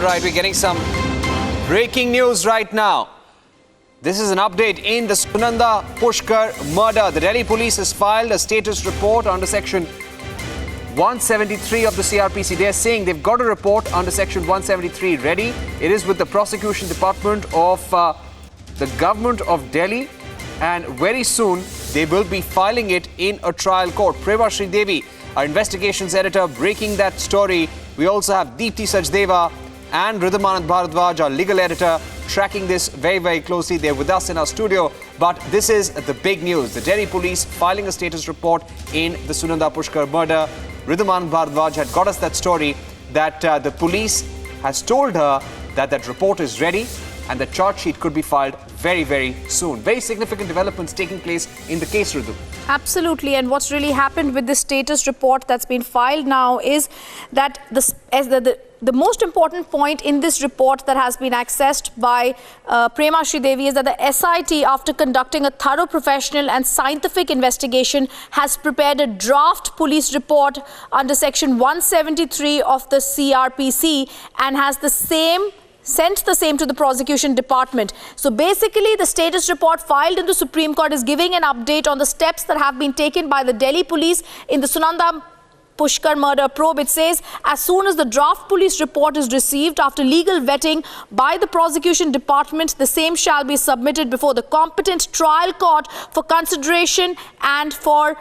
right, we're getting some breaking news right now. This is an update in the Sunanda Pushkar murder. The Delhi police has filed a status report under section 173 of the CRPC. They're saying they've got a report under section 173 ready. It is with the prosecution department of the government of Delhi, and very soon they will be filing it in a trial court. Prema Sridevi, our investigations editor, breaking that story. We also have Deepti Sachdeva and Ridhamanand Bharadwaj, our legal editor, tracking this very, very closely. They're with us in our studio. But this is the big news. The Delhi police filing a status report in the Sunanda Pushkar murder. Ridhamanand Bharadwaj had got us that story that the police has told her that that report is ready and the charge sheet could be filed very, very soon. Very significant developments taking place in the case, Ridhu. Absolutely. And what's really happened with this status report that's been filed now is that the most important point in this report that has been accessed by Prema Sridevi is that the SIT, after conducting a thorough professional and scientific investigation, has prepared a draft police report under section 173 of the CRPC and has sent the same to the prosecution department. So basically, the status report filed in the Supreme Court is giving an update on the steps that have been taken by the Delhi police in the Sunanda Pushkar murder probe. It says, as soon as the draft police report is received after legal vetting by the prosecution department, the same shall be submitted before the competent trial court for consideration and for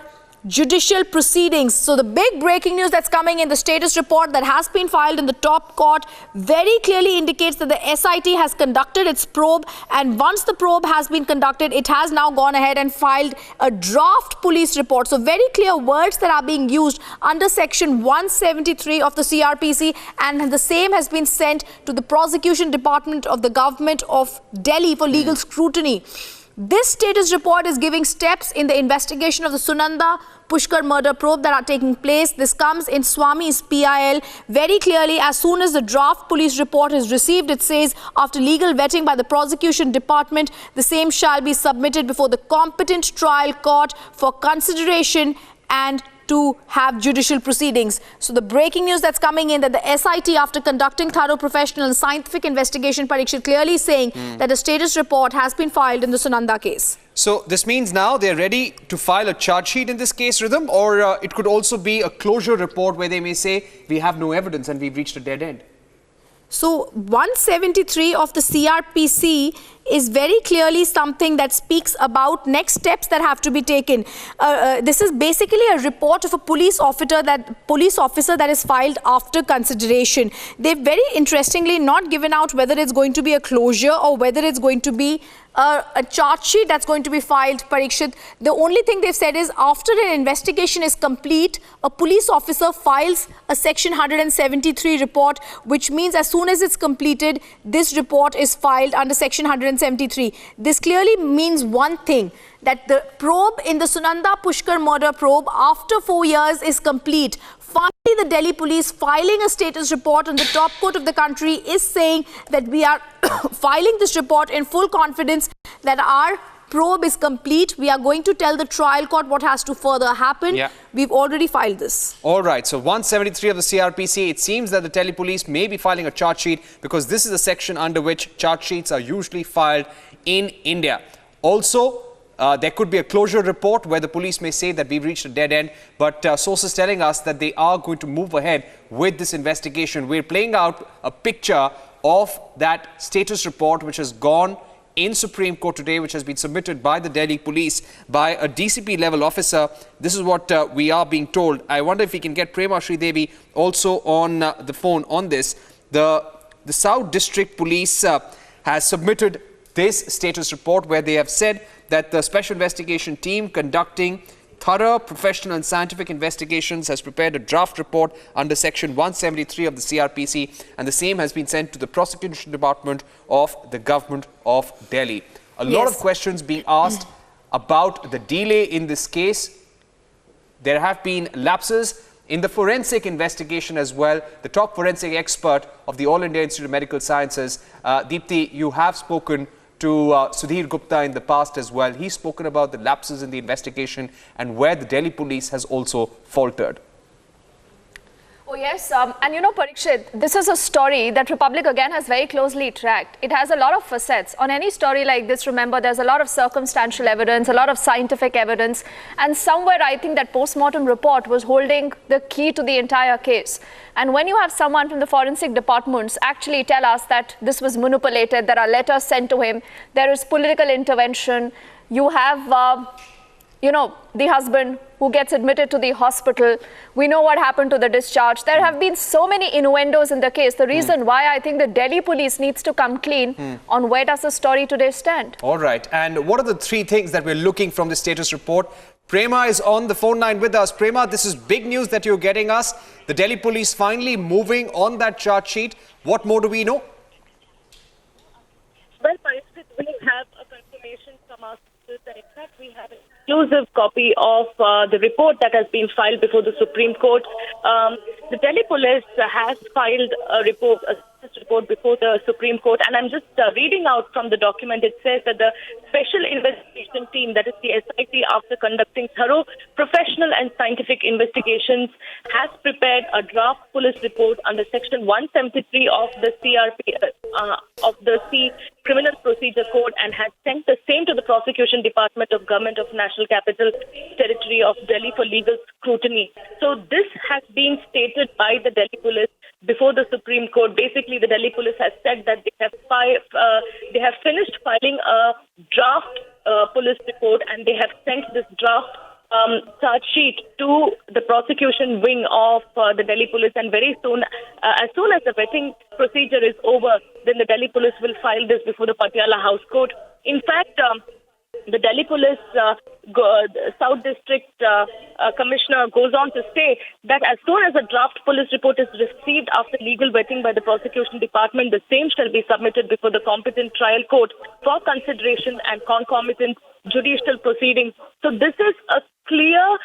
judicial proceedings. So the big breaking news that's coming in the status report that has been filed in the top court very clearly indicates that the SIT has conducted its probe, and once the probe has been conducted, it has now gone ahead and filed a draft police report. So very clear words that are being used under section 173 of the CRPC, and the same has been sent to the prosecution department of the government of Delhi for legal scrutiny. This status report is giving steps in the investigation of the Sunanda Pushkar murder probe that are taking place. This comes in Swami's PIL very clearly. As soon as the draft police report is received, it says, after legal vetting by the prosecution department, the same shall be submitted before the competent trial court for consideration and to have judicial proceedings. So the breaking news that's coming in that the SIT, after conducting thorough professional and scientific investigation, Parikshit, clearly saying that a status report has been filed in the Sunanda case. So this means now they're ready to file a charge sheet in this case, Rhythm, or it could also be a closure report where they may say we have no evidence and we've reached a dead end. So 173 of the CRPC is very clearly something that speaks about next steps that have to be taken. This is basically a report of a police officer that is filed after consideration. They've very interestingly not given out whether it's going to be a closure or whether it's going to be a charge sheet that's going to be filed, Parikshit. The only thing they've said is after an investigation is complete, a police officer files a section 173 report, which means as soon as it's completed, this report is filed under section 173. This clearly means one thing, that the probe in the Sunanda Pushkar murder probe after 4 years is complete. Finally, the Delhi police filing a status report on the top court of the country is saying that we are filing this report in full confidence that our probe is complete. We are going to tell the trial court what has to further happen. Yeah. We've already filed this. All right. So 173 of the CRPC, it seems that the Delhi police may be filing a charge sheet because this is a section under which charge sheets are usually filed in India. Also, there could be a closure report where the police may say that we've reached a dead end, but sources telling us that they are going to move ahead with this investigation. We're playing out a picture of that status report which has gone in Supreme Court today, which has been submitted by the Delhi police by a DCP level officer. This is what we are being told. I wonder if we can get Prema Sridevi also on the phone on this. The South District Police has submitted this status report where they have said that the Special Investigation Team conducting thorough professional and scientific investigations has prepared a draft report under section 173 of the CRPC, and the same has been sent to the prosecution department of the government of Delhi. A lot of questions being asked about the delay in this case. There have been lapses in the forensic investigation as well. The top forensic expert of the All India Institute of Medical Sciences, Deepti, you have spoken to Sudhir Gupta in the past as well. He's spoken about the lapses in the investigation and where the Delhi police has also faltered. Oh, yes. And Parikshit, this is a story that Republic again has very closely tracked. It has a lot of facets. On any story like this, remember, there's a lot of circumstantial evidence, a lot of scientific evidence. And somewhere I think that post-mortem report was holding the key to the entire case. And when you have someone from the forensic departments actually tell us that this was manipulated, there are letters sent to him, there is political intervention, you have the husband who gets admitted to the hospital. We know what happened to the discharge. There have been so many innuendos in the case. The reason why I think the Delhi police needs to come clean on where does the story today stand. All right. And what are the three things that we're looking from the status report? Prema is on the phone line with us. Prema, this is big news that you're getting us. The Delhi police finally moving on that charge sheet. What more do we know? Well, Parikshit, we have a confirmation from our sources that in fact we have an exclusive copy of the report that has been filed before the Supreme Court. The Delhi police has filed a report before the Supreme Court, and I'm just reading out from the document. It says that the Special Investigation Team, that is the SIT, after conducting thorough professional and scientific investigations, has prepared a draft police report under Section 173 of the C Criminal Procedure Code and has sent the same to the Prosecution Department of Government of National Capital Territory of Delhi for legal scrutiny. So this has been stated by the Delhi police before the Supreme Court. Basically, the Delhi police has said that they have finished filing a draft police report, and they have sent this draft charge sheet to the prosecution wing of the Delhi police, and very soon, as soon as the vetting procedure is over, then the Delhi police will file this before the Patiala House Court. In fact, the Delhi Police South District Commissioner goes on to say that as soon as a draft police report is received after legal vetting by the prosecution department, the same shall be submitted before the competent trial court for consideration and concomitant judicial proceedings. So this is a clear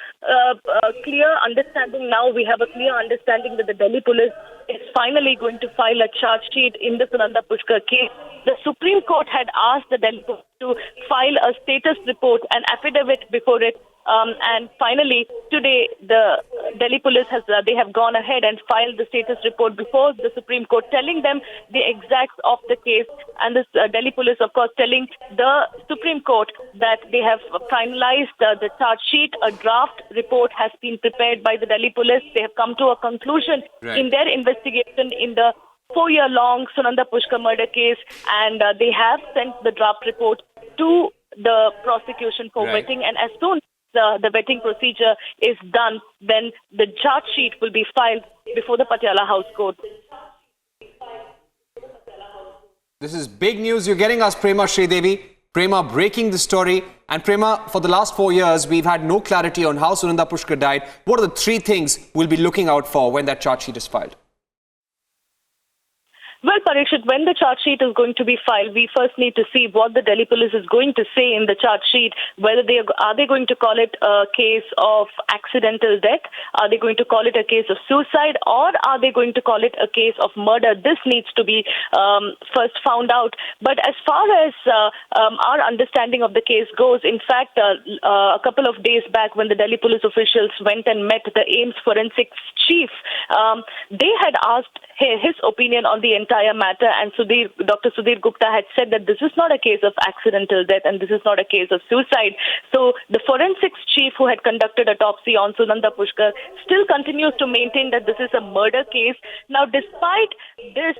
understanding now. We have a clear understanding that the Delhi police is finally going to file a charge sheet in the Sunanda Pushkar case. The Supreme Court had asked the Delhi police to file a status report, an affidavit before it. And finally, today, the Delhi police they have gone ahead and filed the status report before the Supreme Court, telling them the exacts of the case. And this Delhi police, of course, telling the Supreme Court that they have finalized the charge sheet. A draft report has been prepared by the Delhi police. They have come to a conclusion in their investigation in the 4-year-long Sunanda Pushkar murder case, and they have sent the draft report to the prosecution for vetting. And as soon as the vetting procedure is done, then the charge sheet will be filed before the Patiala House Court. This is big news you're getting us, Prema Sridevi. Prema breaking the story. And Prema, for the last 4 years, we've had no clarity on how Sunanda Pushkar died. What are the three things we'll be looking out for when that charge sheet is filed? Well, Parikshit, when the charge sheet is going to be filed, we first need to see what the Delhi police is going to say in the charge sheet, whether are they going to call it a case of accidental death, are they going to call it a case of suicide, or are they going to call it a case of murder? This needs to be first found out. But as far as our understanding of the case goes, in fact, a couple of days back when the Delhi police officials went and met the AIIMS forensics chief, they had asked his opinion on the entire matter, and Dr. Sudhir Gupta had said that this is not a case of accidental death and this is not a case of suicide. So the forensics chief who had conducted autopsy on Sunanda Pushkar still continues to maintain that this is a murder case. Now, despite this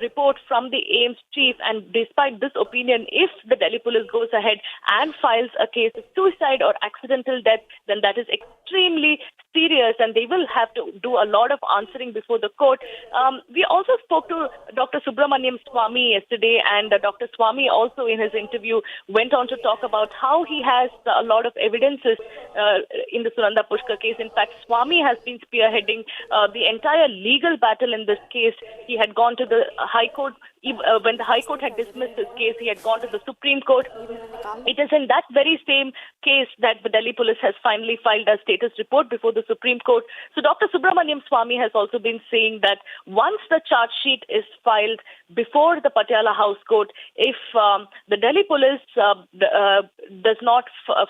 report from the AIIMS chief and despite this opinion, if the Delhi police goes ahead and files a case of suicide or accidental death, then that is extremely serious and they will have to do a lot of answering before the court. We also spoke to Dr. Subramaniam Swamy yesterday, and Dr. Swamy also in his interview went on to talk about how he has a lot of evidences in the Sunanda Pushkar case. In fact, Swamy has been spearheading the entire legal battle in this case. He had gone to the High Court. When the High Court had dismissed his case, he had gone to the Supreme Court. It is in that very same case that the Delhi police has finally filed a status report before the Supreme Court. So Dr. Subramaniam Swamy has also been saying that Once the charge sheet is filed before the Patiala House Court, if the Delhi police does not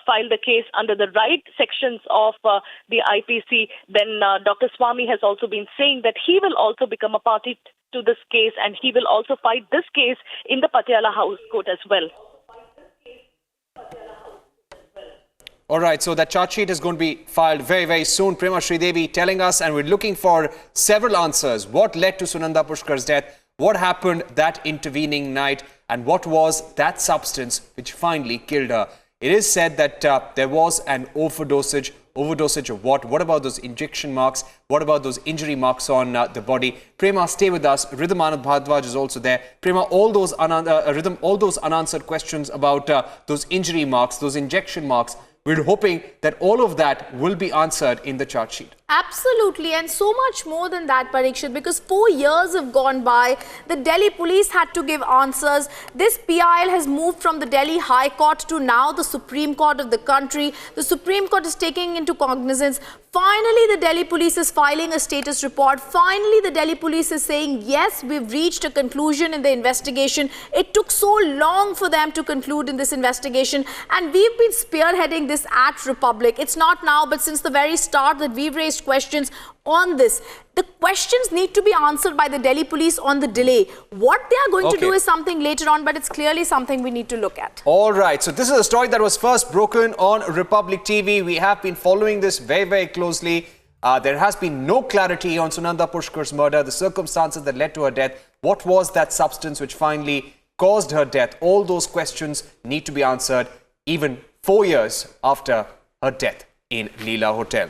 file the case under the right sections of the IPC, then Dr. Swamy has also been saying that he will also become a party to this case, and he will also fight this case in the Patiala House Court as well. All right, so that charge sheet is going to be filed very, very soon. Prema Sridevi telling us, and we're looking for several answers. What led to Sunanda Pushkar's death? What happened that intervening night? And what was that substance which finally killed her? It is said that there was an overdosage. Overdosage of what? What about those injection marks? What about those injury marks on the body? Prema, stay with us. Rhythm Anand Bhardwaj is also there. Prema, all those unanswered questions about those injury marks, those injection marks, we're hoping that all of that will be answered in the charge sheet. Absolutely, and so much more than that, Parikshit, because 4 years have gone by. The Delhi police had to give answers. This PIL has moved from the Delhi High Court to now the Supreme Court of the country. The Supreme Court is taking into cognizance. Finally, the Delhi police is filing a status report. Finally, the Delhi police is saying, yes, we've reached a conclusion in the investigation. It took so long for them to conclude in this investigation, and we've been spearheading this at Republic. It's not now, but since the very start that we've raised questions on this. The questions need to be answered by the Delhi police on the delay. What they are going to do is something later on, but it's clearly something we need to look at. All right. So this is a story that was first broken on Republic TV. We have been following this very, very closely. There has been no clarity on Sunanda Pushkar's murder, the circumstances that led to her death. What was that substance which finally caused her death? All those questions need to be answered even 4 years after her death in Leela Hotel.